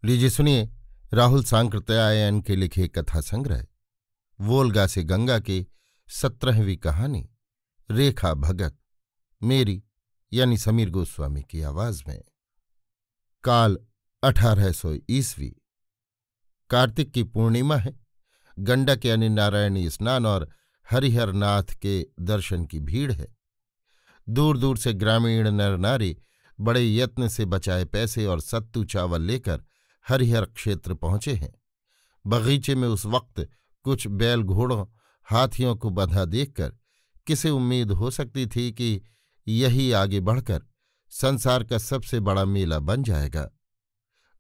लीजिए सुनिए राहुल सांकृत्यायन के लिखे कथा संग्रह वोल्गा से गंगा की 17वीं कहानी रेखा भगत, मेरी यानी समीर गोस्वामी की आवाज में। काल 1800 ईस्वी। कार्तिक की पूर्णिमा है। गंडक यानी नारायणी स्नान और हरिहर नाथ के दर्शन की भीड़ है। दूर दूर से ग्रामीण नर नारी बड़े यत्न से बचाए पैसे और सत्तू चावल लेकर हरिहर क्षेत्र पहुंचे हैं। बगीचे में उस वक्त कुछ बैल घोड़ों हाथियों को बंधा देखकर किसे उम्मीद हो सकती थी कि यही आगे बढ़कर संसार का सबसे बड़ा मेला बन जाएगा।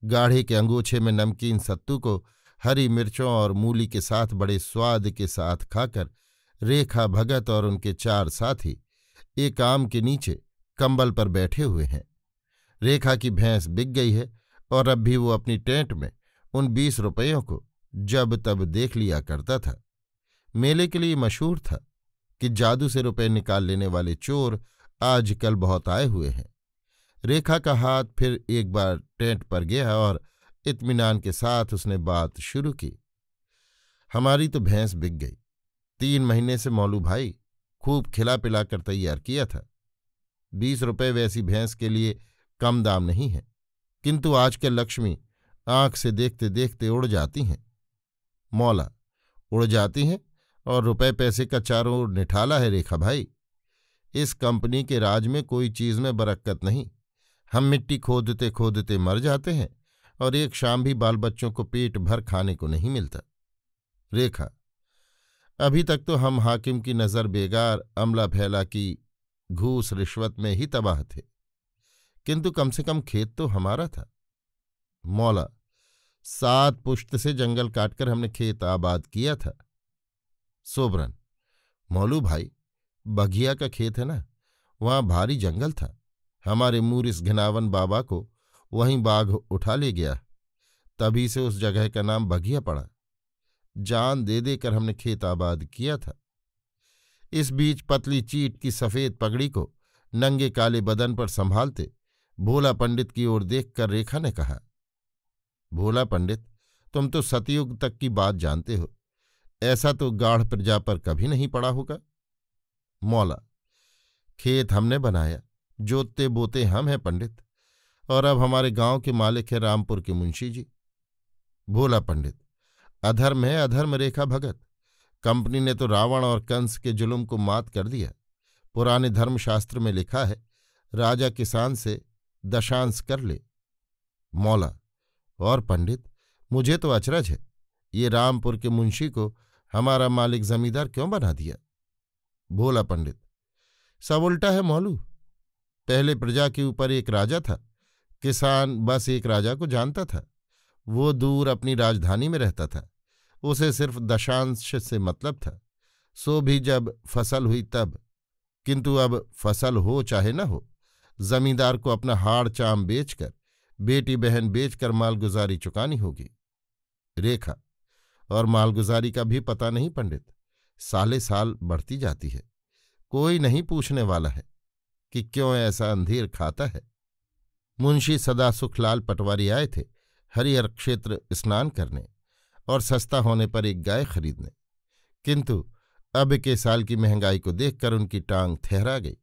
गाढ़े के अंगोछे में नमकीन सत्तू को हरी मिर्चों और मूली के साथ बड़े स्वाद के साथ खाकर रेखा भगत और उनके 4 साथी एक आम के नीचे कंबल पर बैठे हुए हैं। रेखा की भैंस बिक गई है और अब भी वो अपनी टेंट में उन 20 रुपयों को जब तब देख लिया करता था। मेले के लिए मशहूर था कि जादू से रुपए निकाल लेने वाले चोर आजकल बहुत आए हुए हैं। रेखा का हाथ फिर एक बार टेंट पर गया और इत्मीनान के साथ उसने बात शुरू की। हमारी तो भैंस बिक गई। 3 महीने से मौलू भाई खूब खिला पिलाकर तैयार किया था। 20 रुपये वैसी भैंस के लिए कम दाम नहीं है, किंतु आजकल लक्ष्मी आंख से देखते देखते उड़ जाती हैं। मौला, उड़ जाती हैं और रुपए पैसे का चारों ओर निठाला है रेखा भाई। इस कंपनी के राज में कोई चीज में बरक्कत नहीं। हम मिट्टी खोदते खोदते मर जाते हैं और एक शाम भी बाल बच्चों को पेट भर खाने को नहीं मिलता। रेखा, अभी तक तो हम हाकिम की नजर बेगार अमला फैला की घूस रिश्वत में ही तबाह थे, किंतु कम से कम खेत तो हमारा था। मौला, 7 पुश्त से जंगल काटकर हमने खेत आबाद किया था। सोबरन, मौलू भाई, बघिया का खेत है ना, वहां भारी जंगल था। हमारे मूरिस घिनावन बाबा को वहीं बाघ उठा ले गया, तभी से उस जगह का नाम बघिया पड़ा। जान दे देकर हमने खेत आबाद किया था। इस बीच पतली चीट की सफेद पगड़ी को नंगे काले बदन पर संभालते भोला पंडित की ओर देखकर रेखा ने कहा, भोला पंडित, तुम तो सतयुग तक की बात जानते हो, ऐसा तो गाढ़ प्रजा पर कभी नहीं पड़ा होगा। मौला, खेत हमने बनाया, जोतते बोते हम हैं पंडित, और अब हमारे गांव के मालिक है रामपुर के मुंशी जी। भोला पंडित, अधर्म है अधर्म रेखा भगत। कंपनी ने तो रावण और कंस के जुल्म को मात कर दिया। पुराने धर्मशास्त्र में लिखा है, राजा किसान से दशांश कर ले। मौला, और पंडित, मुझे तो अचरज है, ये रामपुर के मुंशी को हमारा मालिक जमींदार क्यों बना दिया। भोला पंडित, सब उल्टा है मौलू। पहले प्रजा के ऊपर एक राजा था, किसान बस एक राजा को जानता था। वो दूर अपनी राजधानी में रहता था, उसे सिर्फ दशांश से मतलब था, सो भी जब फसल हुई तब। किंतु अब फसल हो चाहे न हो, जमींदार को अपना हाड़ चाम बेचकर, बेटी बहन बेचकर मालगुजारी चुकानी होगी। रेखा, और मालगुजारी का भी पता नहीं पंडित, साले साल बढ़ती जाती है। कोई नहीं पूछने वाला है कि क्यों ऐसा अंधेर खाता है। मुंशी सदा सुखलाल पटवारी आए थे हरिहर क्षेत्र स्नान करने और सस्ता होने पर एक गाय खरीदने, किंतु अब के साल की महंगाई को देखकर उनकी टांग ठहरा गई।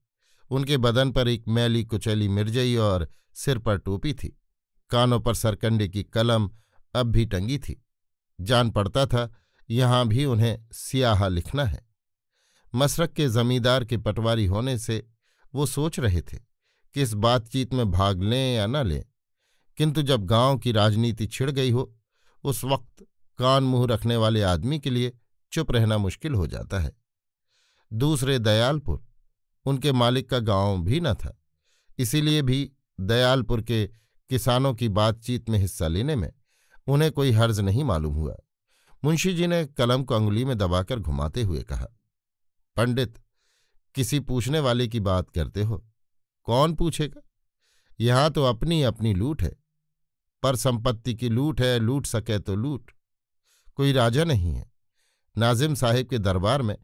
उनके बदन पर एक मैली कुचैली मिर्जई और सिर पर टोपी थी। कानों पर सरकंडे की कलम अब भी टंगी थी। जान पड़ता था यहां भी उन्हें सियाहा लिखना है। मसरक के जमींदार के पटवारी होने से वो सोच रहे थे कि इस बातचीत में भाग लें या न लें, किंतु जब गांव की राजनीति छिड़ गई हो, उस वक्त कान मुंह रखने वाले आदमी के लिए चुप रहना मुश्किल हो जाता है। दूसरे दयालपुर उनके मालिक का गांव भी न था, इसीलिए भी दयालपुर के किसानों की बातचीत में हिस्सा लेने में उन्हें कोई हर्ज नहीं मालूम हुआ। मुंशी जी ने कलम को अंगुली में दबाकर घुमाते हुए कहा, पंडित, किसी पूछने वाले की बात करते हो। कौन पूछेगा? यहां तो अपनी अपनी लूट है, पर संपत्ति की लूट है, लूट सके तो लूट। कोई राजा नहीं है। नाजिम साहिब के दरबार में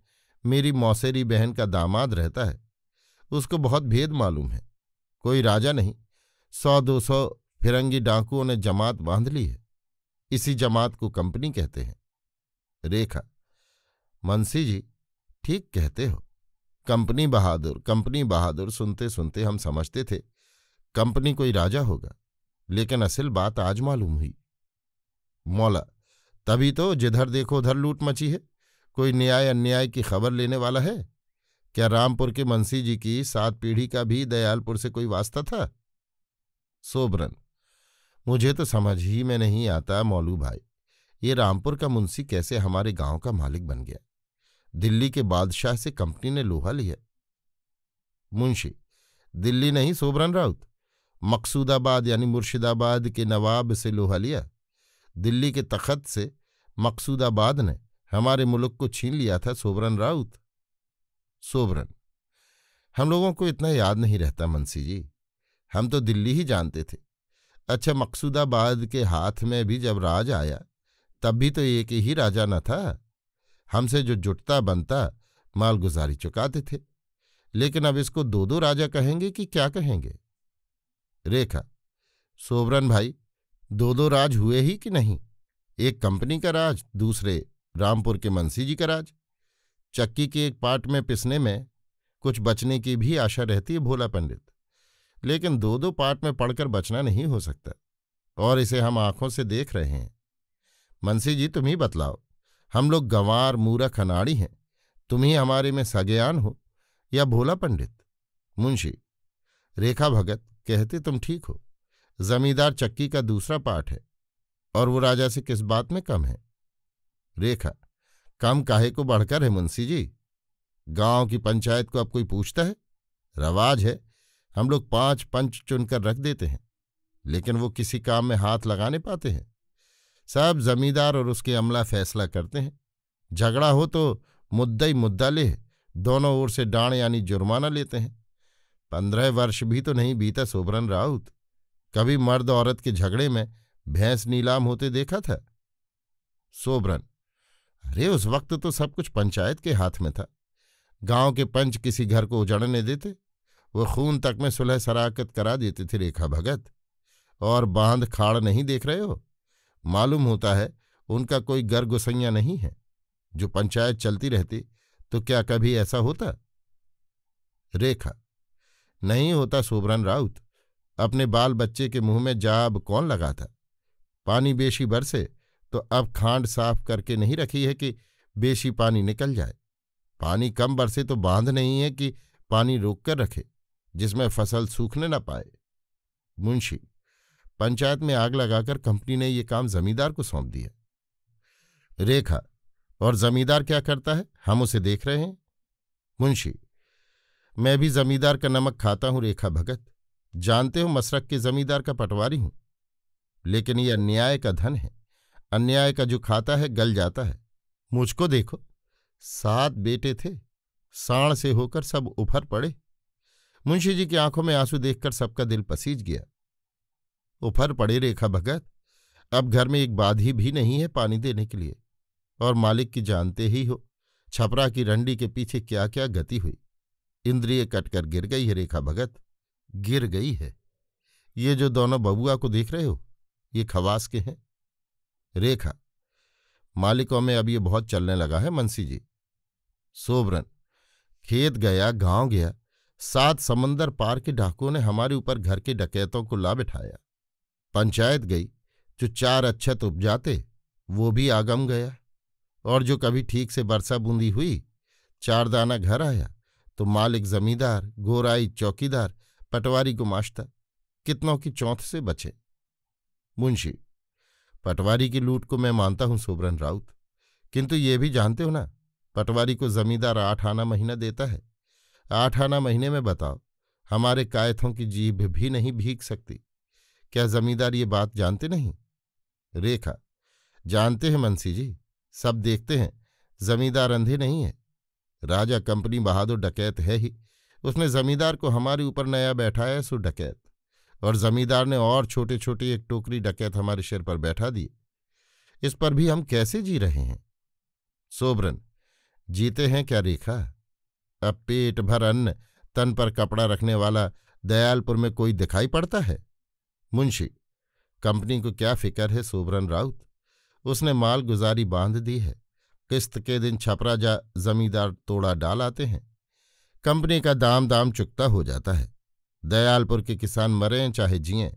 मेरी मौसेरी बहन का दामाद रहता है, उसको बहुत भेद मालूम है। कोई राजा नहीं, 100-200 फिरंगी डाकुओं ने जमात बांध ली है। इसी जमात को कंपनी कहते हैं। रेखा, मुंशी जी ठीक कहते हो। कंपनी बहादुर सुनते सुनते हम समझते थे कंपनी कोई राजा होगा, लेकिन असल बात आज मालूम हुई। मौला, तभी तो जिधर देखो उधर लूट मची है। कोई न्याय अन्याय की खबर लेने वाला है? क्या रामपुर के मुंशी जी की 7 पीढ़ी का भी दयालपुर से कोई वास्ता था? सोबरन, मुझे तो समझ ही में नहीं आता मौलू भाई, ये रामपुर का मुंशी कैसे हमारे गांव का मालिक बन गया? दिल्ली के बादशाह से कंपनी ने लोहा लिया। मुंशी, दिल्ली नहीं सोबरन राउत, मकसूदाबाद यानी मुर्शिदाबाद के नवाब से लोहा लिया। दिल्ली के तख्त से मकसूदाबाद ने हमारे मुल्क को छीन लिया था सोबरन राउत। सोबरन, हम लोगों को इतना याद नहीं रहता मुंशी जी, हम तो दिल्ली ही जानते थे। अच्छा, मकसूदाबाद के हाथ में भी जब राज आया तब भी तो एक ही राजा न था। हमसे जो जुटता बनता मालगुजारी चुकाते थे, लेकिन अब इसको 2 राजा कहेंगे कि क्या कहेंगे? रेखा, सोबरन भाई, 2 राज हुए ही कि नहीं? एक कंपनी का राज, दूसरे रामपुर के मुंशी जी का राज। चक्की के एक पाट में पिसने में कुछ बचने की भी आशा रहती है भोला पंडित, लेकिन 2 पाट में पड़कर बचना नहीं हो सकता, और इसे हम आंखों से देख रहे हैं। मुंशी जी तुम ही बतलाओ, हम लोग गंवार मूरख अनाड़ी हैं, तुम ही हमारे में सगेयान हो या भोला पंडित? मुंशी, रेखा भगत कहते तुम ठीक हो। जमींदार चक्की का दूसरा पाठ है, और वो राजा से किस बात में कम है? रेखा, कम काहे को बढ़कर है मुंशी जी? गांव की पंचायत को अब कोई पूछता है? रवाज है, हम लोग 5 पंच चुनकर रख देते हैं, लेकिन वो किसी काम में हाथ लगाने पाते हैं? सब जमींदार और उसके अमला फैसला करते हैं। झगड़ा हो तो मुद्दई मुद्दा ले दोनों ओर से डांड यानी जुर्माना लेते हैं। 15 वर्ष भी तो नहीं बीता सोबरन राउत, कभी मर्द औरत के झगड़े में भैंस नीलाम होते देखा था? सोबरन, अरे उस वक्त तो सब कुछ पंचायत के हाथ में था। गांव के पंच किसी घर को उजड़ने देते, वो खून तक में सुलह सराकत करा देते थे। रेखा भगत, और बांध खाड़ नहीं देख रहे हो? मालूम होता है उनका कोई गर गुसैया नहीं है। जो पंचायत चलती रहती तो क्या कभी ऐसा होता? रेखा, नहीं होता सोबरन राउत। अपने बाल बच्चे के मुंह में जाब कौन लगाता? पानी बेशी बरसे तो अब खांड साफ करके नहीं रखी है कि बेशी पानी निकल जाए। पानी कम बरसे तो बांध नहीं है कि पानी रोक कर रखे, जिसमें फसल सूखने न पाए। मुंशी, पंचायत में आग लगाकर कंपनी ने ये काम जमींदार को सौंप दिया। रेखा, और जमींदार क्या करता है? हम उसे देख रहे हैं। मुंशी, मैं भी जमींदार का नमक खाता हूं रेखा भगत, जानते हो मसरक के जमींदार का पटवारी हूं, लेकिन ये अन्याय का धन है। अन्याय का जो खाता है गल जाता है। मुझको देखो, 7 बेटे थे, साण से होकर सब उफर पड़े। मुंशी जी की आंखों में आंसू देखकर सबका दिल पसीज गया। उफर पड़े रेखा भगत, अब घर में एक बाधी भी नहीं है पानी देने के लिए, और मालिक की जानते ही हो छपरा की रंडी के पीछे क्या क्या गति हुई। इंद्रिय कटकर गिर गई है रेखा भगत, गिर गई है। ये जो दोनों बबुआ को देख रहे हो, ये खवास के हैं। रेखा, मालिकों में अब ये बहुत चलने लगा है मुंशी जी। सोबरन, खेत गया, गांव गया, 7 समंदर पार के डाकुओं ने हमारे ऊपर घर के डकैतों को ला बिठाया। पंचायत गई, जो 4 अच्छत उपजाते वो भी आगम गया, और जो कभी ठीक से बरसा बूंदी हुई 4 दाना घर आया तो मालिक जमींदार, गोराई चौकीदार, पटवारी गुमाश्ता कितनों की चौंथ से बचे। मुंशी, पटवारी की लूट को मैं मानता हूं सोबरन राउत, किंतु ये भी जानते हो ना, पटवारी को जमींदार 8 आना महीना देता है। 8 आना महीने में बताओ, हमारे कायथों की जीभ भी नहीं भीग सकती। क्या जमींदार ये बात जानते नहीं? रेखा, जानते हैं मुंशी जी, सब देखते हैं, जमींदार अंधे नहीं है। राजा कंपनी बहादुर डकैत है ही, उसने जमींदार को हमारे ऊपर नया बैठाया सो डकैत, और जमींदार ने और छोटे छोटे एक टोकरी डकैत हमारे सिर पर बैठा दिए। इस पर भी हम कैसे जी रहे हैं? सोबरन, जीते हैं क्या रेखा? अब पेट भर अन्न, तन पर कपड़ा रखने वाला दयालपुर में कोई दिखाई पड़ता है? मुंशी, कंपनी को क्या फिक्र है सोबरन राउत, उसने माल गुजारी बांध दी है। किस्त के दिन छपरा जा जमींदार तोड़ा डाल आते हैं। कंपनी का दाम दाम चुकता हो जाता है। दयालपुर के किसान मरें चाहे जिएं,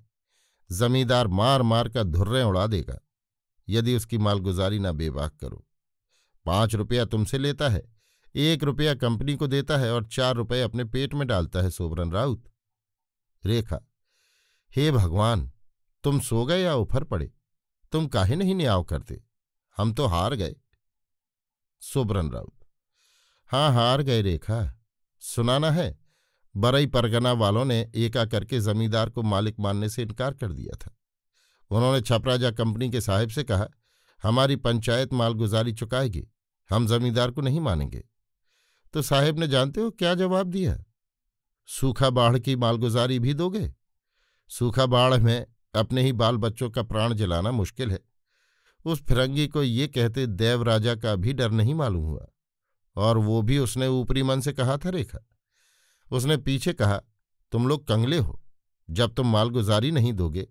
जमींदार मार मार कर धुर्रें उड़ा देगा यदि उसकी मालगुजारी ना बेबाक करो। 5 रुपया तुमसे लेता है, 1 रुपया कंपनी को देता है और 4 रुपये अपने पेट में डालता है सोबरन राउत। रेखा, हे भगवान, तुम सो गए या उफर पड़े? तुम काहे नहीं न्याव करते? हम तो हार गए। सोबरन राउत, हाँ हार गए रेखा। सुनाना है, बरई परगना वालों ने एका करके जमींदार को मालिक मानने से इनकार कर दिया था। उन्होंने छपराजा कंपनी के साहिब से कहा, हमारी पंचायत मालगुजारी चुकाएगी, हम जमींदार को नहीं मानेंगे। तो साहिब ने जानते हो क्या जवाब दिया? सूखा बाढ़ की मालगुजारी भी दोगे? सूखा बाढ़ में अपने ही बाल बच्चों का प्राण जलाना मुश्किल है। उस फिरंगी को ये कहते देवराजा का भी डर नहीं मालूम हुआ, और वो भी उसने ऊपरी मन से कहा था। रेखा, उसने पीछे कहा, तुम लोग कंगले हो, जब तुम मालगुजारी नहीं दोगे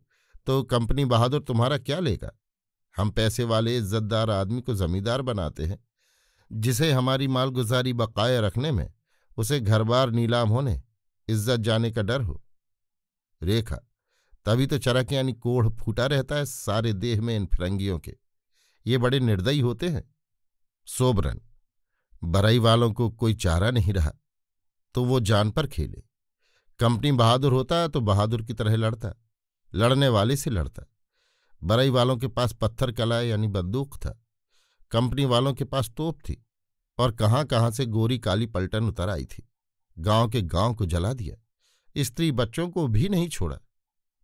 तो कंपनी बहादुर तुम्हारा क्या लेगा? हम पैसे वाले इज्जतदार आदमी को जमींदार बनाते हैं, जिसे हमारी मालगुजारी बकाया रखने में उसे घरबार नीलाम होने, इज्जत जाने का डर हो। रेखा, तभी तो चरक यानी कोढ़ फूटा रहता है सारे देह में इन फिरंगियों के। ये बड़े निर्दयी होते हैं। सोबरन, बरई वालों को कोई चारा नहीं रहा तो वो जान पर खेले। कंपनी बहादुर होता तो बहादुर की तरह लड़ता, लड़ने वाले से लड़ता। बरई वालों के पास पत्थर कला यानी बंदूक था, कंपनी वालों के पास तोप थी, और कहाँ कहाँ से गोरी काली पलटन उतर आई थी। गांव के गांव को जला दिया, स्त्री बच्चों को भी नहीं छोड़ा।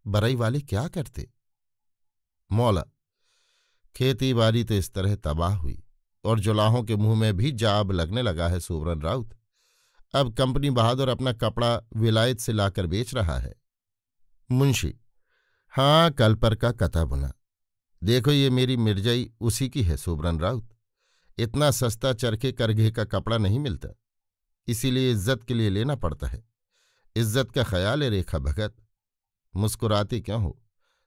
बरई वाले क्या करते? मौला, खेती बाड़ी तो इस तरह तबाह हुई और जुलाहों के मुंह में भी जाब लगने लगा है सोबरन राउत। अब कंपनी बहादुर अपना कपड़ा विलायत से लाकर बेच रहा है। मुंशी, हाँ, कल पर का कथा बुना। देखो ये मेरी मिर्जाई उसी की है सोबरन राउत। इतना सस्ता चरखे करघे का कपड़ा नहीं मिलता, इसीलिए इज्जत के लिए लेना पड़ता है। इज्जत का ख्याल है रेखा भगत। मुस्कुराती क्यों हो?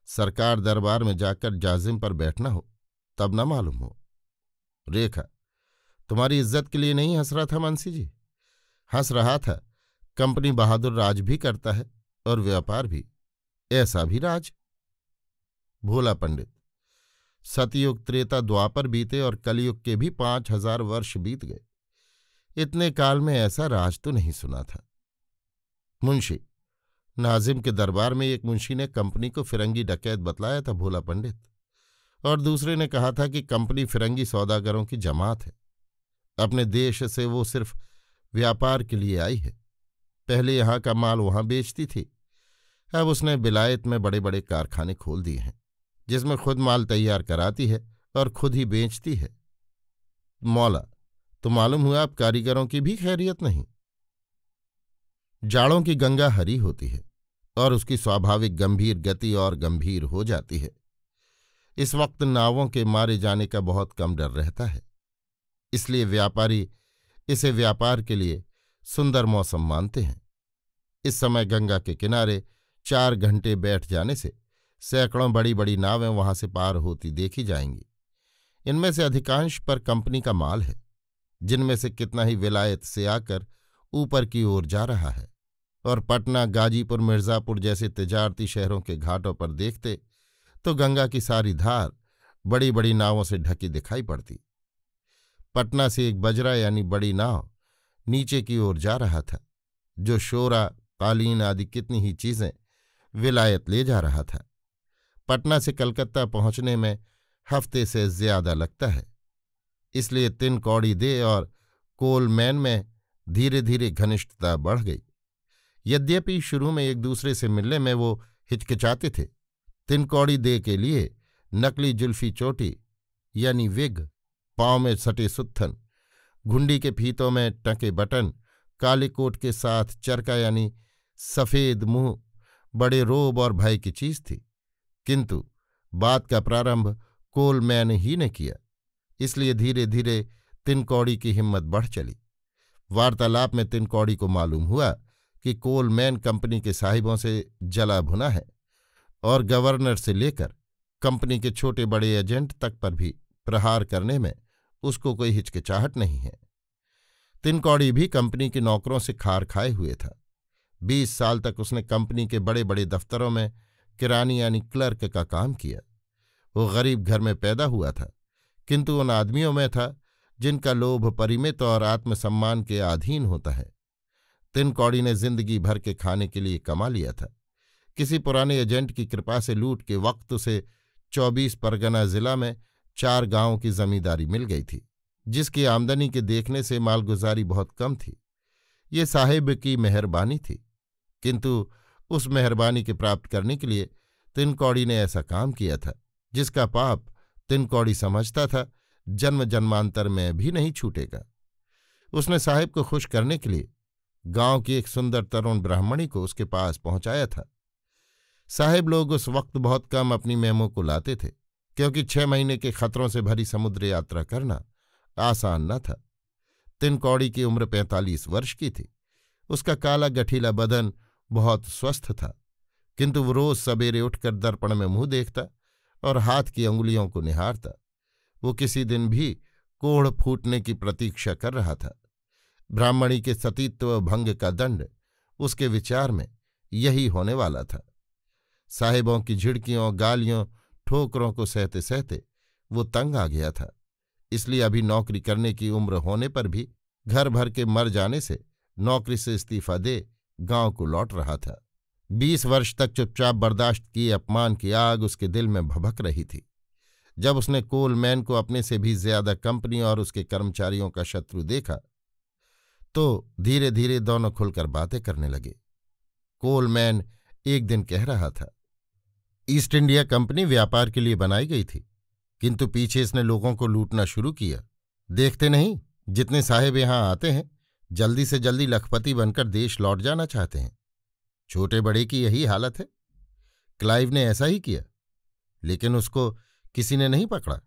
सरकार दरबार में जाकर जाजिम पर बैठना हो तब न मालूम हो। रेखा, तुम्हारी इज्जत के लिए नहीं हंस रहा था मुंशी जी, हंस रहा था कंपनी बहादुर राज भी करता है और व्यापार भी। ऐसा भी राज? भोला पंडित, सतयुग त्रेता द्वापर बीते और कलयुग के भी 5000 वर्ष बीत गए, इतने काल में ऐसा राज तो नहीं सुना था। मुंशी, नाजिम के दरबार में एक मुंशी ने कंपनी को फिरंगी डकैत बतलाया था भोला पंडित, और दूसरे ने कहा था कि कंपनी फिरंगी सौदागरों की जमात है। अपने देश से वो सिर्फ व्यापार के लिए आई है। पहले यहां का माल वहां बेचती थी, अब उसने बिलायत में बड़े बड़े कारखाने खोल दिए हैं, जिसमें खुद माल तैयार कराती है और खुद ही बेचती है। मौला, तो मालूम हुआ अब कारीगरों की भी खैरियत नहीं। जाड़ों की गंगा हरी होती है और उसकी स्वाभाविक गंभीर गति और गंभीर हो जाती है। इस वक्त नावों के मारे जाने का बहुत कम डर रहता है, इसलिए व्यापारी इसे व्यापार के लिए सुंदर मौसम मानते हैं। इस समय गंगा के किनारे 4 घंटे बैठ जाने से सैकड़ों बड़ी बड़ी नावें वहां से पार होती देखी जाएंगी। इनमें से अधिकांश पर कंपनी का माल है, जिनमें से कितना ही विलायत से आकर ऊपर की ओर जा रहा है। और पटना, गाजीपुर, मिर्जापुर जैसे तिजारती शहरों के घाटों पर देखते तो गंगा की सारी धार बड़ी बड़ी नावों से ढकी दिखाई पड़ती। पटना से एक बजरा यानी बड़ी नाव नीचे की ओर जा रहा था, जो शोरा, कालीन आदि कितनी ही चीजें विलायत ले जा रहा था। पटना से कलकत्ता पहुंचने में हफ्ते से ज्यादा लगता है, इसलिए 3 कौड़ी दे और कोलमैन में धीरे धीरे घनिष्ठता बढ़ गई। यद्यपि शुरू में एक दूसरे से मिलने में वो हिचकिचाते थे। 3 कौड़ी दे के लिए नकली जुल्फी चोटी यानी विग, पांव में सटे सुत्थन, घुंडी के फीतों में टके बटन, काले कोट के साथ चरका यानी सफेद मुंह, बड़े रोब और भय की चीज थी। किंतु बात का प्रारंभ कोलमैन ही ने किया, इसलिए धीरे धीरे 3 कौड़ी की हिम्मत बढ़ चली। वार्तालाप में 3 कौड़ी को मालूम हुआ कि कोलमैन कंपनी के साहिबों से जला भुना है, और गवर्नर से लेकर कंपनी के छोटे बड़े एजेंट तक पर भी प्रहार करने में उसको कोई हिचकिचाहट नहीं है। तिनकौड़ी भी कंपनी के नौकरों से खार खाए हुए था। 20 साल तक उसने कंपनी के बड़े बड़े दफ्तरों में किरानी यानी क्लर्क का काम किया। वो गरीब घर में पैदा हुआ था, किंतु उन आदमियों में था जिनका लोभ परिमित और आत्मसम्मान के अधीन होता है। तिनकौड़ी ने जिंदगी भर के खाने के लिए कमा लिया था। किसी पुराने एजेंट की कृपा से लूट के वक्त उसे 24 परगना जिला में 4 गांवों की जमींदारी मिल गई थी, जिसकी आमदनी के देखने से मालगुजारी बहुत कम थी। ये साहिब की मेहरबानी थी, किंतु उस मेहरबानी के प्राप्त करने के लिए तिनकौड़ी ने ऐसा काम किया था जिसका पाप तिनकौड़ी समझता था जन्म जन्मांतर में भी नहीं छूटेगा। उसने साहिब को खुश करने के लिए गांव की एक सुंदर तरुण ब्राह्मणी को उसके पास पहुंचाया था। साहिब लोग उस वक्त बहुत कम अपनी मेमों को लाते थे, क्योंकि 6 महीने के खतरों से भरी समुद्र यात्रा करना आसान न था। तिनकौड़ी की उम्र 45 वर्ष की थी। उसका काला गठीला बदन बहुत स्वस्थ था, किंतु वो रोज सवेरे उठकर दर्पण में मुंह देखता और हाथ की अंगुलियों को निहारता। वो किसी दिन भी कोढ़ फूटने की प्रतीक्षा कर रहा था। ब्राह्मणी के सतीत्व भंग का दंड उसके विचार में यही होने वाला था। साहिबों की झिड़कियों, गालियों, ठोकरों को सहते सहते वो तंग आ गया था। इसलिए अभी नौकरी करने की उम्र होने पर भी घर भर के मर जाने से नौकरी से इस्तीफा दे गांव को लौट रहा था। 20 वर्ष तक चुपचाप बर्दाश्त किए अपमान की आग उसके दिल में भभक रही थी। जब उसने कोलमैन को अपने से भी ज्यादा कंपनी और उसके कर्मचारियों का शत्रु देखा तो धीरे धीरे दोनों खुलकर बातें करने लगे। कोलमैन एक दिन कह रहा था, ईस्ट इंडिया कंपनी व्यापार के लिए बनाई गई थी, किंतु पीछे इसने लोगों को लूटना शुरू किया। देखते नहीं, जितने साहेब यहां आते हैं जल्दी से जल्दी लखपति बनकर देश लौट जाना चाहते हैं। छोटे बड़े की यही हालत है। क्लाइव ने ऐसा ही किया, लेकिन उसको किसी ने नहीं पकड़ा।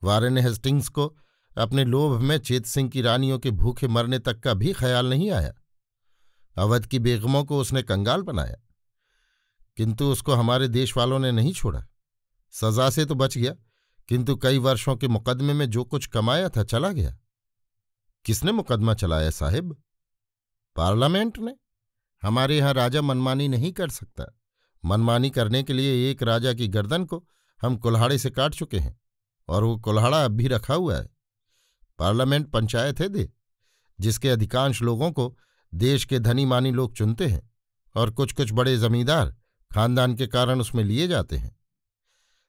वारेन हेस्टिंग्स को अपने लोभ में चेत सिंह की रानियों के भूखे मरने तक का भी ख्याल नहीं आया। अवध की बेगमों को उसने कंगाल बनाया, किंतु उसको हमारे देश वालों ने नहीं छोड़ा। सजा से तो बच गया, किंतु कई वर्षों के मुकदमे में जो कुछ कमाया था चला गया। किसने मुकदमा चलाया साहिब? पार्लियामेंट ने। हमारे यहां राजा मनमानी नहीं कर सकता। मनमानी करने के लिए एक राजा की गर्दन को हम कुल्हाड़े से काट चुके हैं, और वो कुल्हाड़ा अब भी रखा हुआ है। पार्लियामेंट पंचायत है दे, जिसके अधिकांश लोगों को देश के धनी मानी लोग चुनते हैं, और कुछ कुछ बड़े जमींदार खानदान के कारण उसमें लिए जाते हैं।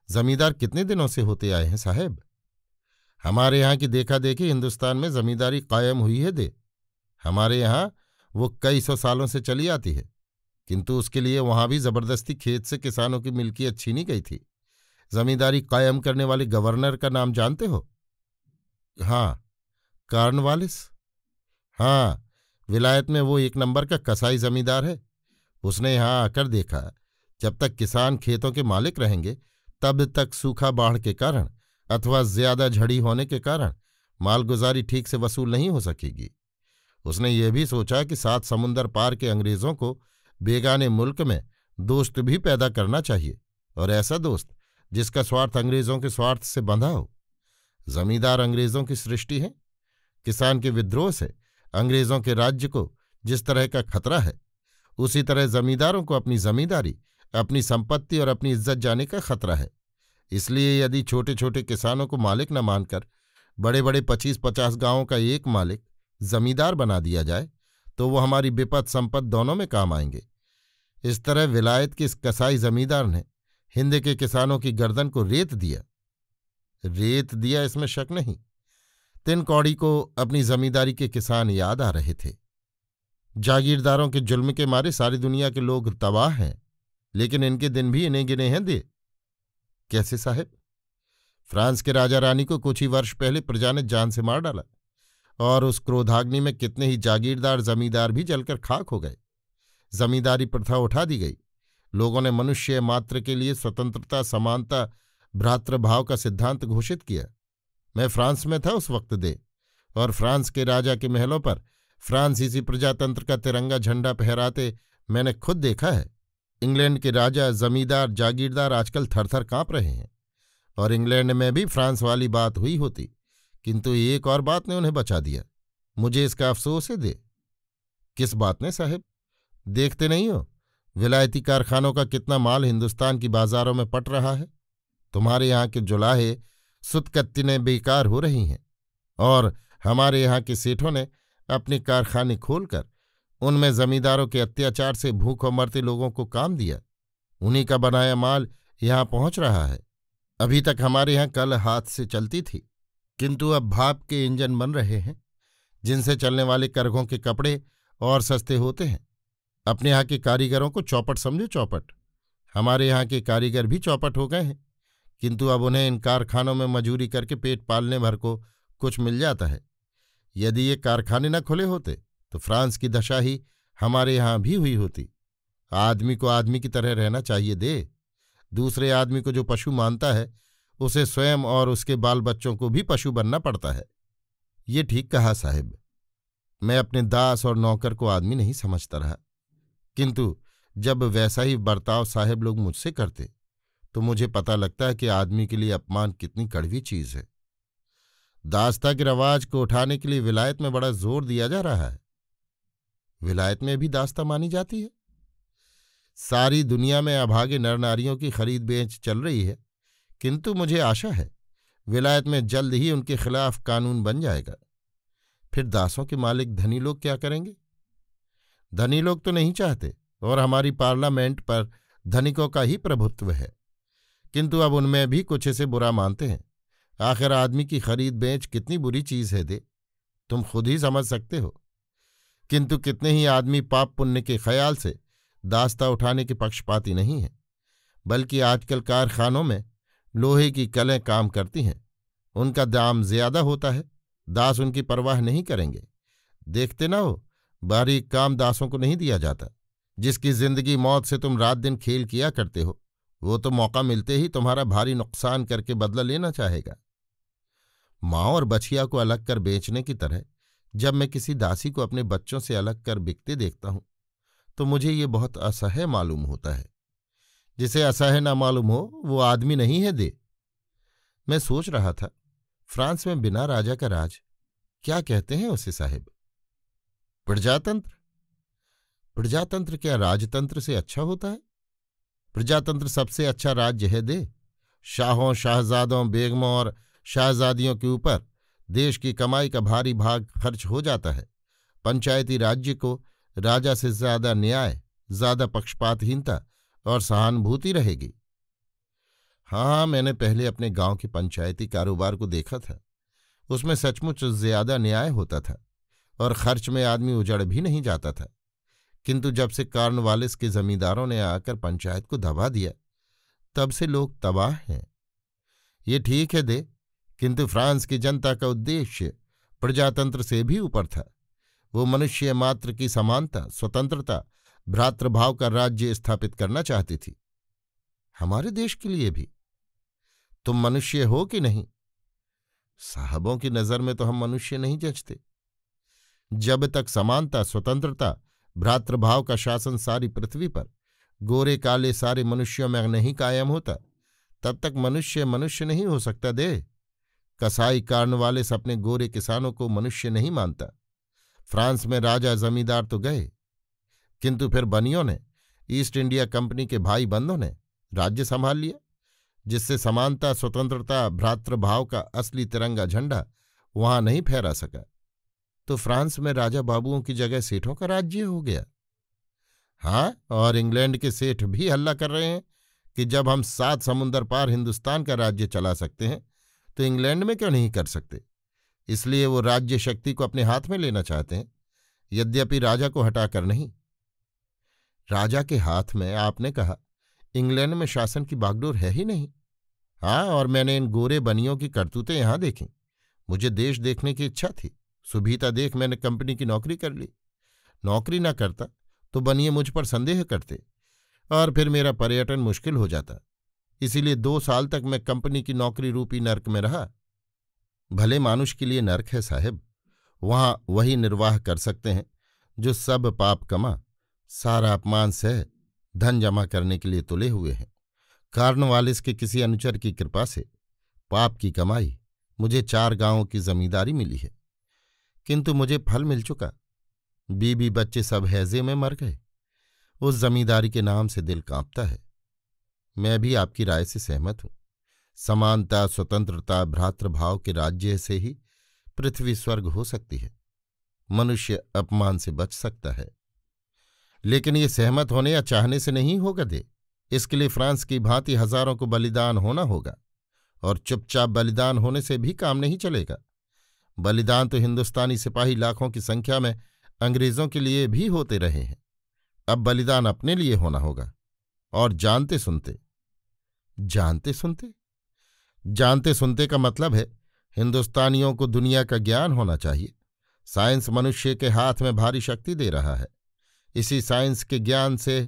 जमींदार कितने दिनों से होते आए हैं साहब? हमारे यहाँ की देखा देखी हिंदुस्तान में जमींदारी कायम हुई है दे। हमारे यहाँ वो कई 100 सालों से चली आती है, किंतु उसके लिए वहां भी जबरदस्ती खेत से किसानों की मिल्कियत छीनी गई थी। जमींदारी कायम करने वाले गवर्नर का नाम जानते हो? हाँ, कॉर्नवालिस। हाँ, विलायत में वो 1 नंबर का कसाई जमींदार है। उसने यहां आकर देखा, जब तक किसान खेतों के मालिक रहेंगे तब तक सूखा बाढ़ के कारण अथवा ज्यादा झड़ी होने के कारण मालगुजारी ठीक से वसूल नहीं हो सकेगी। उसने ये भी सोचा कि 7 समुंदर पार के अंग्रेजों को बेगाने मुल्क में दोस्त भी पैदा करना चाहिए, और ऐसा दोस्त जिसका स्वार्थ अंग्रेजों के स्वार्थ से बंधा हो। जमींदार अंग्रेजों की सृष्टि है। किसान के विद्रोह से अंग्रेजों के राज्य को जिस तरह का खतरा है, उसी तरह जमींदारों को अपनी जमींदारी, अपनी संपत्ति और अपनी इज्जत जाने का खतरा है। इसलिए यदि छोटे छोटे किसानों को मालिक न मानकर बड़े बड़े 25-50 गांवों का एक मालिक जमींदार बना दिया जाए तो वो हमारी विपद संपद दोनों में काम आएंगे। इस तरह विलायत के इस कसाई जमींदार ने हिंद के किसानों की गर्दन को रेत दिया, इसमें शक नहीं। तिनकौड़ी को अपनी जमींदारी के किसान याद आ रहे थे। जागीरदारों के जुल्म के मारे सारी दुनिया के लोग तबाह हैं, लेकिन इनके दिन भी इन्हें गिने हैं दे। कैसे साहब? फ्रांस के राजा रानी को कुछ ही वर्ष पहले प्रजा ने जान से मार डाला, और उस क्रोधाग्नि में कितने ही जागीरदार जमींदार भी जलकर खाक हो गए। जमींदारी प्रथा उठा दी गई। लोगों ने मनुष्य मात्र के लिए स्वतंत्रता, समानता, भ्रातृभाव का सिद्धांत घोषित किया। मैं फ्रांस में था उस वक्त दे, और फ्रांस के राजा के महलों पर फ्रांसीसी प्रजातंत्र का तिरंगा झंडा फहराते मैंने खुद देखा है। इंग्लैंड के राजा, जमींदार, जागीरदार आजकल थरथर कांप रहे हैं। और इंग्लैंड में भी फ्रांस वाली बात हुई होती, किंतु एक और बात ने उन्हें बचा दिया। मुझे इसका अफसोस है दे। किस बात ने साहब? देखते नहीं हो विलायती कारखानों का कितना माल हिंदुस्तान की बाजारों में पट रहा है। तुम्हारे यहाँ के जुलाहे सुतकत्तिनें बेकार हो रही हैं, और हमारे यहाँ के सेठों ने अपने कारखाने खोलकर उनमें जमींदारों के अत्याचार से भूखों मरते लोगों को काम दिया। उन्हीं का बनाया माल यहाँ पहुंच रहा है। अभी तक हमारे यहाँ कल हाथ से चलती थी, किंतु अब भाप के इंजन बन रहे हैं, जिनसे चलने वाले करघों के कपड़े और सस्ते होते हैं। अपने यहाँ के कारीगरों को चौपट समझो, चौपट। हमारे यहाँ के कारीगर भी चौपट हो गए हैं, किंतु अब उन्हें इन कारखानों में मजूरी करके पेट पालने भर को कुछ मिल जाता है। यदि ये कारखाने न खुले होते तो फ्रांस की दशा ही हमारे यहाँ भी हुई होती। आदमी को आदमी की तरह रहना चाहिए दे। दूसरे आदमी को जो पशु मानता है, उसे स्वयं और उसके बाल बच्चों को भी पशु बनना पड़ता है। ये ठीक कहा साहिब। मैं अपने दास और नौकर को आदमी नहीं समझता रहा, किंतु जब वैसा ही बर्ताव साहिब लोग मुझसे करते तो मुझे पता लगता है कि आदमी के लिए अपमान कितनी कड़वी चीज है। दास्ता के रवाज को उठाने के लिए विलायत में बड़ा जोर दिया जा रहा है। विलायत में भी दास्ता मानी जाती है। सारी दुनिया में अभागे नर नारियों की खरीद बेच चल रही है, किंतु मुझे आशा है विलायत में जल्द ही उनके खिलाफ कानून बन जाएगा। फिर दासों के मालिक धनी लोग क्या करेंगे? धनी लोग तो नहीं चाहते, और हमारी पार्लियामेंट पर धनिकों का ही प्रभुत्व है, किंतु अब उनमें भी कुछ इसे बुरा मानते हैं। आखिर आदमी की खरीद बेच कितनी बुरी चीज है दे, तुम खुद ही समझ सकते हो। किंतु कितने ही आदमी पाप पुण्य के ख्याल से दास्ता उठाने के पक्षपाती नहीं हैं, बल्कि आजकल कारखानों में लोहे की कलें काम करती हैं। उनका दाम ज्यादा होता है, दास उनकी परवाह नहीं करेंगे। देखते ना हो, बारीक काम दासों को नहीं दिया जाता। जिसकी जिंदगी मौत से तुम रात दिन खेल किया करते हो, वो तो मौका मिलते ही तुम्हारा भारी नुकसान करके बदला लेना चाहेगा। माँ और बछिया को अलग कर बेचने की तरह जब मैं किसी दासी को अपने बच्चों से अलग कर बिकते देखता हूं तो मुझे ये बहुत असह्य मालूम होता है। जिसे असह्य ना मालूम हो वो आदमी नहीं है दे। मैं सोच रहा था, फ्रांस में बिना राजा का राज, क्या कहते हैं उसे साहिब? प्रजातंत्र। प्रजातंत्र क्या राजतंत्र से अच्छा होता है? प्रजातंत्र सबसे अच्छा राज्य है दे। शाहों, शाहजादों, बेगमों और शाहजादियों के ऊपर देश की कमाई का भारी भाग खर्च हो जाता है। पंचायती राज्य को राजा से ज्यादा न्याय, ज्यादा पक्षपातहीनता और सहानुभूति रहेगी। हाँ, मैंने पहले अपने गांव के पंचायती कारोबार को देखा था। उसमें सचमुच ज्यादा न्याय होता था और खर्च में आदमी उजड़ भी नहीं जाता था। किंतु जब से कॉर्नवालिस के जमींदारों ने आकर पंचायत को दबा दिया, तब से लोग तबाह हैं। ये ठीक है दे, किंतु फ्रांस की जनता का उद्देश्य प्रजातंत्र से भी ऊपर था। वो मनुष्य मात्र की समानता, स्वतंत्रता, भ्रातृभाव का राज्य स्थापित करना चाहती थी। हमारे देश के लिए भी। तुम मनुष्य हो कि नहीं? साहबों की नजर में तो हम मनुष्य नहीं जचते। जब तक समानता, स्वतंत्रता, भ्रातृभाव का शासन सारी पृथ्वी पर गोरे काले सारे मनुष्यों में नहीं कायम होता, तब तक मनुष्य मनुष्य नहीं हो सकता दे। कसाई कॉर्नवालिस अपने गोरे किसानों को मनुष्य नहीं मानता। फ्रांस में राजा जमींदार तो गए, किंतु फिर बनियों ने, ईस्ट इंडिया कंपनी के भाई बंधों ने राज्य संभाल लिया, जिससे समानता, स्वतंत्रता, भ्रातृभाव का असली तिरंगा झंडा वहां नहीं फहरा सका। तो फ्रांस में राजा बाबुओं की जगह सेठों का राज्य हो गया। हाँ, और इंग्लैंड के सेठ भी हल्ला कर रहे हैं कि जब हम 7 समुंदर पार हिंदुस्तान का राज्य चला सकते हैं तो इंग्लैंड में क्यों नहीं कर सकते। इसलिए वो राज्य शक्ति को अपने हाथ में लेना चाहते हैं, यद्यपि राजा को हटाकर नहीं। राजा के हाथ में, आपने कहा, इंग्लैंड में शासन की बागडोर है ही नहीं। हाँ, और मैंने इन गोरे बनियों की करतूतें यहां देखी। मुझे देश देखने की इच्छा थी। सुभीता देख मैंने कंपनी की नौकरी कर ली। नौकरी ना करता तो बनिए मुझ पर संदेह करते और फिर मेरा पर्यटन मुश्किल हो जाता। इसीलिए 2 साल तक मैं कंपनी की नौकरी रूपी नर्क में रहा। भले मानुष के लिए नर्क है साहिब। वहां वही निर्वाह कर सकते हैं जो सब पाप कमा, सारा अपमान सह, धन जमा करने के लिए तुले हुए हैं। कार्नवालिस के किसी अनुचर की कृपा से पाप की कमाई मुझे 4 गांवों की जमींदारी मिली है, किंतु मुझे फल मिल चुका। बीबी बच्चे सब हैजे में मर गए। उस जमींदारी के नाम से दिल कांपता है। मैं भी आपकी राय से सहमत हूं। समानता, स्वतंत्रता, भ्रातृभाव के राज्य से ही पृथ्वी स्वर्ग हो सकती है, मनुष्य अपमान से बच सकता है। लेकिन ये सहमत होने या चाहने से नहीं होगा दे। इसके लिए फ्रांस की भांति हजारों को बलिदान होना होगा, और चुपचाप बलिदान होने से भी काम नहीं चलेगा। बलिदान तो हिंदुस्तानी सिपाही लाखों की संख्या में अंग्रेजों के लिए भी होते रहे हैं। अब बलिदान अपने लिए होना होगा, और जानते सुनते। जानते सुनते? जानते सुनते का मतलब है हिंदुस्तानियों को दुनिया का ज्ञान होना चाहिए। साइंस मनुष्य के हाथ में भारी शक्ति दे रहा है। इसी साइंस के ज्ञान से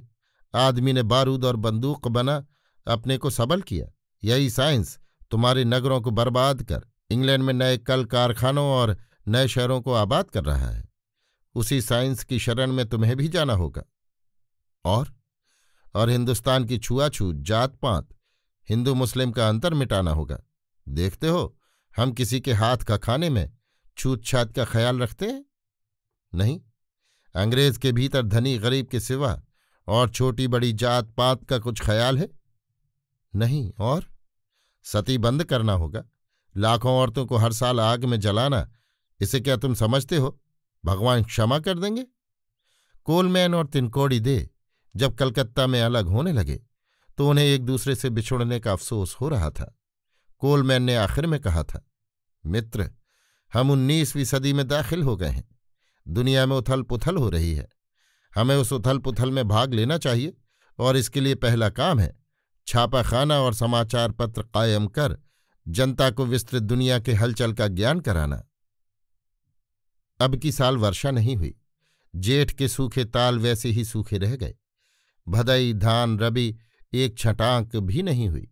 आदमी ने बारूद और बंदूक बना अपने को सबल किया। यही साइंस तुम्हारे नगरों को बर्बाद कर इंग्लैंड में नए कल कारखानों और नए शहरों को आबाद कर रहा है। उसी साइंस की शरण में तुम्हें भी जाना होगा। और हिंदुस्तान की छुआछूत, जात पात, हिंदू मुस्लिम का अंतर मिटाना होगा। देखते हो, हम किसी के हाथ का खाने में छूत छात का ख्याल रखते हैं? नहीं। अंग्रेज के भीतर धनी गरीब के सिवा और छोटी बड़ी जात पात का कुछ ख्याल है? नहीं। और सती बंद करना होगा। लाखों औरतों को हर साल आग में जलाना, इसे क्या तुम समझते हो भगवान क्षमा कर देंगे? कोलमैन और तिनकोड़ी दे जब कलकत्ता में अलग होने लगे तो उन्हें एक दूसरे से बिछुड़ने का अफसोस हो रहा था। कोलमैन ने आखिर में कहा था, मित्र, हम 19वीं सदी में दाखिल हो गए हैं। दुनिया में उथल पुथल हो रही है। हमें उस उथल पुथल में भाग लेना चाहिए, और इसके लिए पहला काम है छापाखाना और समाचार पत्र कायम कर जनता को विस्तृत दुनिया के हलचल का ज्ञान कराना। अब की साल वर्षा नहीं हुई। जेठ के सूखे ताल वैसे ही सूखे रह गए। भदई, धान, रबी एक छटांक भी नहीं हुई।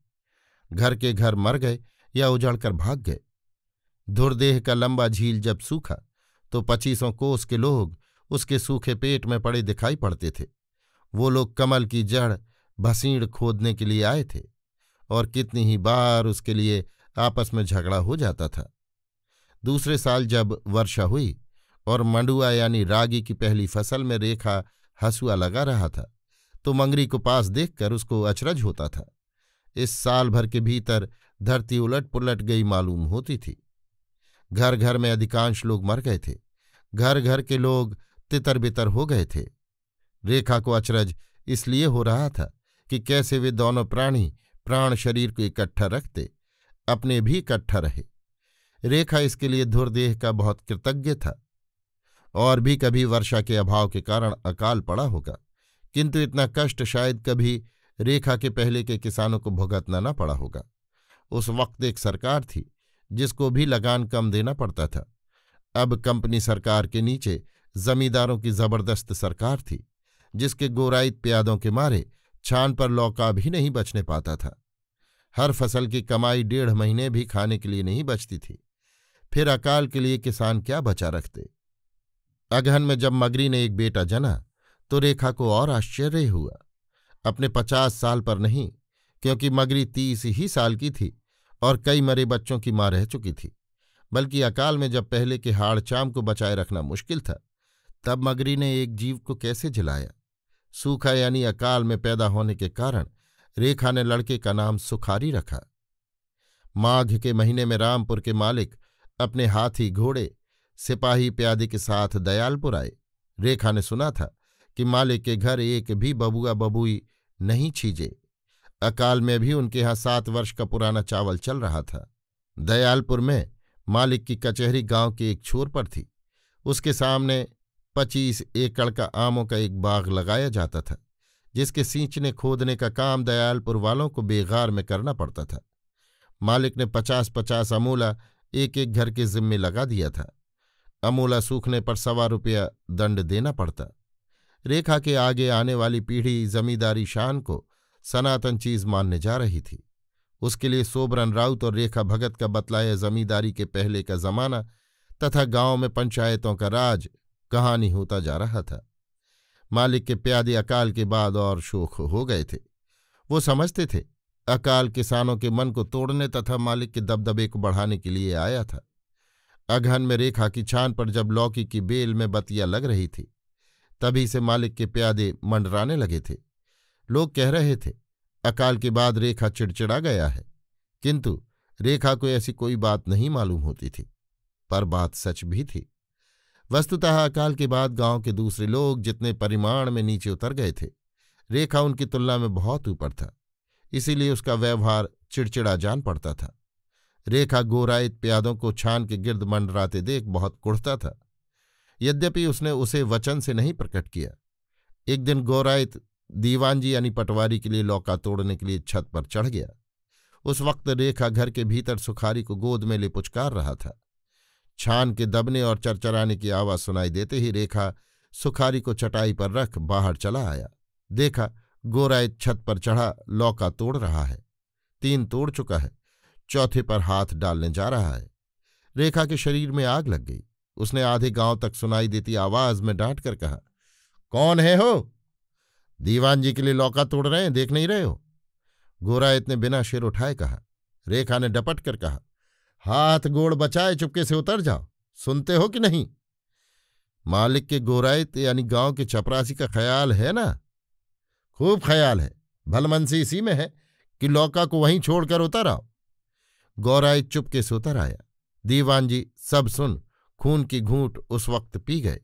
घर के घर मर गए या उजड़कर भाग गए। धुरदेह का लंबा झील जब सूखा तो 25 कोस के लोग उसके सूखे पेट में पड़े दिखाई पड़ते थे। वो लोग कमल की जड़ भसीड़ खोदने के लिए आए थे, और कितनी ही बार उसके लिए आपस में झगड़ा हो जाता था। दूसरे साल जब वर्षा हुई और मंडुआ यानी रागी की पहली फसल में रेखा हसुआ लगा रहा था तो मंगरी को पास देखकर उसको अचरज होता था। इस साल भर के भीतर धरती उलट पुलट गई मालूम होती थी। घर घर में अधिकांश लोग मर गए थे। घर घर के लोग तितर बितर हो गए थे। रेखा को अचरज इसलिए हो रहा था कि कैसे वे दोनों प्राणी प्राण शरीर को इकट्ठा रखते, अपने भी इकट्ठा रहे। रेखा इसके लिए धुरदेह का बहुत कृतज्ञ था। और भी कभी वर्षा के अभाव के कारण अकाल पड़ा होगा, किंतु इतना कष्ट शायद कभी रेखा के पहले के किसानों को भुगतना न पड़ा होगा। उस वक्त एक सरकार थी जिसको भी लगान कम देना पड़ता था। अब कंपनी सरकार के नीचे जमींदारों की जबरदस्त सरकार थी, जिसके गोराइत प्यादों के मारे छान पर लौका भी नहीं बचने पाता था। हर फसल की कमाई 1.5 महीने भी खाने के लिए नहीं बचती थी। फिर अकाल के लिए किसान क्या बचा रखते। अगहन में जब मगरी ने एक बेटा जना तो रेखा को और आश्चर्य हुआ। अपने 50 साल पर नहीं, क्योंकि मगरी 30 ही साल की थी और कई मरे बच्चों की मां रह चुकी थी, बल्कि अकाल में जब पहले के हाड़ चाम को बचाए रखना मुश्किल था, तब मगरी ने एक जीव को कैसे जिलाया। सूखा यानी अकाल में पैदा होने के कारण रेखा ने लड़के का नाम सुखारी रखा। माघ के महीने में रामपुर के मालिक अपने हाथी, घोड़े, सिपाही प्यादे के साथ दयालपुर आए। रेखा ने सुना था कि मालिक के घर एक भी बबुआ बबुई नहीं छीजे। अकाल में भी उनके यहाँ 7 वर्ष का पुराना चावल चल रहा था। दयालपुर में मालिक की कचहरी गांव के एक छोर पर थी। उसके सामने 25 एकड़ का आमों का एक बाग लगाया जाता था, जिसके सींचने खोदने का काम दयालपुर वालों को बेगार में करना पड़ता था। मालिक ने 50-50 अमूला एक एक घर के जिम्मे लगा दिया था। अमूला सूखने पर 1.25 रुपया दंड देना पड़ता। रेखा के आगे आने वाली पीढ़ी जमींदारी शान को सनातन चीज मानने जा रही थी। उसके लिए सोबरन राउत और रेखा भगत का बतलाया जमींदारी के पहले का जमाना तथा गांव में पंचायतों का राज कहानी होता जा रहा था। मालिक के प्यादे अकाल के बाद और शोक हो गए थे। वो समझते थे अकाल किसानों के मन को तोड़ने तथा मालिक के दबदबे को बढ़ाने के लिए आया था। अगहन में रेखा की छान पर जब लौकी की बेल में बतिया लग रही थी, तभी से मालिक के प्यादे मंडराने लगे थे। लोग कह रहे थे अकाल के बाद रेखा चिड़चिड़ा गया है, किंतु रेखा को ऐसी कोई बात नहीं मालूम होती थी। पर बात सच भी थी। वस्तुतः अकाल के बाद गांव के दूसरे लोग जितने परिमाण में नीचे उतर गए थे, रेखा उनकी तुलना में बहुत ऊपर था। इसीलिए उसका व्यवहार चिड़चिड़ा जान पड़ता था। रेखा गोराइत प्यादों को छान के गिर्द मंडराते देख बहुत कुढ़ता था। यद्यपि उसने उसे वचन से नहीं प्रकट किया। एक दिन गोराइत दीवानजी यानी पटवारी के लिए लौका तोड़ने के लिए छत पर चढ़ गया। उस वक्त रेखा घर के भीतर सुखारी को गोद में ले पुचकार रहा था। छान के दबने और चरचराने की आवाज सुनाई देते ही रेखा सुखारी को चटाई पर रख बाहर चला आया। देखा गोराइत छत पर चढ़ा लौका तोड़ रहा है। 3 तोड़ चुका है, चौथे पर हाथ डालने जा रहा है। रेखा के शरीर में आग लग गई। उसने आधे गांव तक सुनाई देती आवाज में डांट कर कहा, कौन है हो? दीवान जी के लिए लौका तोड़ रहे हैं, देख नहीं रहे हो? गोराइत ने बिना सिर उठाए कहा। रेखा ने डपट कर कहा, हाथ गोड़ बचाए चुपके से उतर जाओ, सुनते हो कि नहीं? मालिक के गोराइत यानी गांव के चपरासी का ख्याल है ना? खूब ख्याल है, भलमनसी इसी में है कि लौका को वहीं छोड़कर उतर आओ। गोराइत चुपके से उतर आया। दीवान जी सब सुन खून की घूंट उस वक्त पी गए।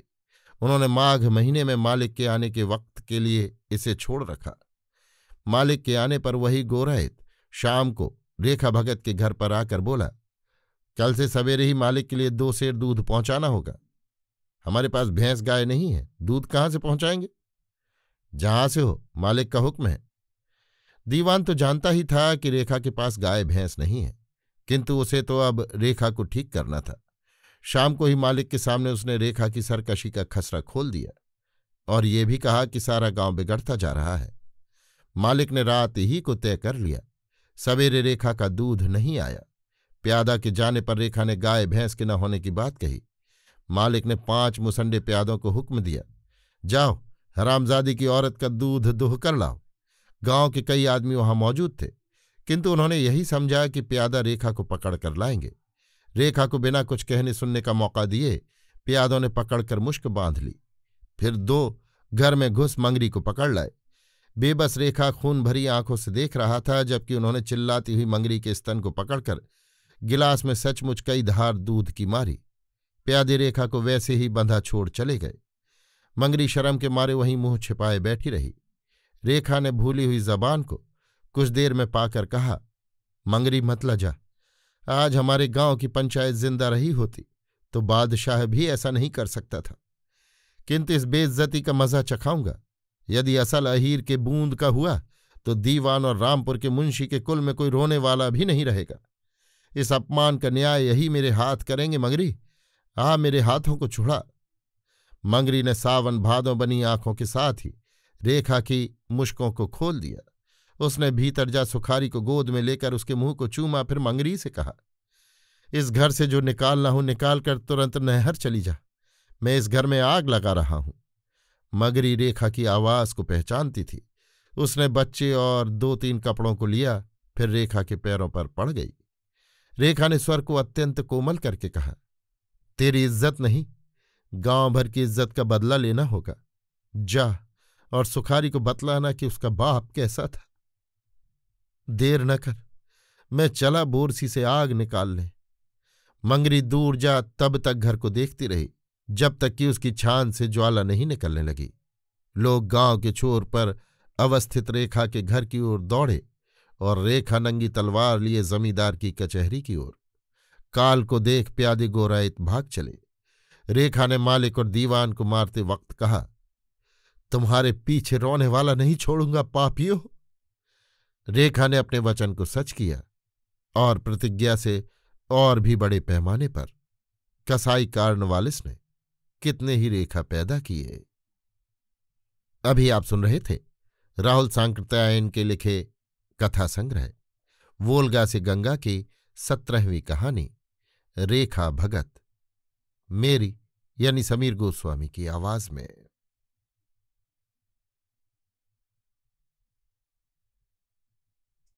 उन्होंने माघ महीने में मालिक के आने के वक्त के लिए इसे छोड़ रखा। मालिक के आने पर वही गोराइत शाम को रेखा भगत के घर पर आकर बोला, कल से सवेरे ही मालिक के लिए 2 सेर दूध पहुंचाना होगा। हमारे पास भैंस गाय नहीं है, दूध कहाँ से पहुंचाएंगे? जहां से हो, मालिक का हुक्म है। दीवान तो जानता ही था कि रेखा के पास गाय भैंस नहीं है, किंतु उसे तो अब रेखा को ठीक करना था। शाम को ही मालिक के सामने उसने रेखा की सरकशी का खसरा खोल दिया और ये भी कहा कि सारा गांव बिगड़ता जा रहा है। मालिक ने रात ही को तय कर लिया। सवेरे रेखा का दूध नहीं आया। प्यादा के जाने पर रेखा ने गाय भैंस के न होने की बात कही। मालिक ने 5 मुसंडे प्यादों को हुक्म दिया, जाओ हरामजादी की औरत का दूध दुह कर लाओ। गांव के कई आदमी वहां मौजूद थे, किंतु उन्होंने यही समझा कि प्यादा रेखा को पकड़ कर लाएंगे। रेखा को बिना कुछ कहने सुनने का मौका दिए प्यादों ने पकड़कर मुश्क बांध ली। फिर 2 घर में घुस मंगरी को पकड़ लाए। बेबस रेखा खून भरी आंखों से देख रहा था, जबकि उन्होंने चिल्लाती हुई मंगरी के स्तन को पकड़कर गिलास में सचमुच कई धार दूध की मारी। प्यादे रेखा को वैसे ही बंधा छोड़ चले गए। मंगरी शर्म के मारे वहीं मुंह छिपाए बैठी रही। रेखा ने भूली हुई जबान को कुछ देर में पाकर कहा, मंगरी मत लजा, आज हमारे गांव की पंचायत जिंदा रही होती तो बादशाह भी ऐसा नहीं कर सकता था, किंतु इस बेइज्जती का मजा चखाऊंगा। यदि असल अहीर के बूंद का हुआ तो दीवान और रामपुर के मुंशी के कुल में कोई रोने वाला भी नहीं रहेगा। इस अपमान का न्याय यही मेरे हाथ करेंगे। मंगरी आ, मेरे हाथों को छुड़ा। मंगरी ने सावन भादों बनी आंखों के साथ ही रेखा की मुश्कों को खोल दिया। उसने भीतर जा सुखारी को गोद में लेकर उसके मुंह को चूमा। फिर मंगरी से कहा, इस घर से जो निकालना हो निकाल कर तुरंत नहर चली जा, मैं इस घर में आग लगा रहा हूं। मंगरी रेखा की आवाज को पहचानती थी। उसने बच्चे और 2-3 कपड़ों को लिया, फिर रेखा के पैरों पर पड़ गई। रेखा ने स्वर को अत्यंत कोमल करके कहा, तेरी इज्जत नहीं, गांव भर की इज्जत का बदला लेना होगा। जा और सुखारी को बतलाना कि उसका बाप कैसा था। देर न कर, मैं चला बोरसी से आग निकालने। मंगरी दूर जा तब तक घर को देखती रही जब तक कि उसकी छान से ज्वाला नहीं निकलने लगी। लोग गांव के छोर पर अवस्थित रेखा के घर की ओर दौड़े और रेखा नंगी तलवार लिए जमींदार की कचहरी की ओर। काल को देख प्यादे गोराइत भाग चले। रेखा ने मालिक और दीवान को मारते वक्त कहा, तुम्हारे पीछे रोने वाला नहीं छोड़ूंगा पापियों। रेखा ने अपने वचन को सच किया और प्रतिज्ञा से और भी बड़े पैमाने पर कसाई कार्नवालिस ने कितने ही रेखा पैदा किए। अभी आप सुन रहे थे राहुल सांकृत्यायन के लिखे कथा संग्रह वोल्गा से गंगा की 17वीं कहानी रेखा भगत, मेरी यानी समीर गोस्वामी की आवाज में।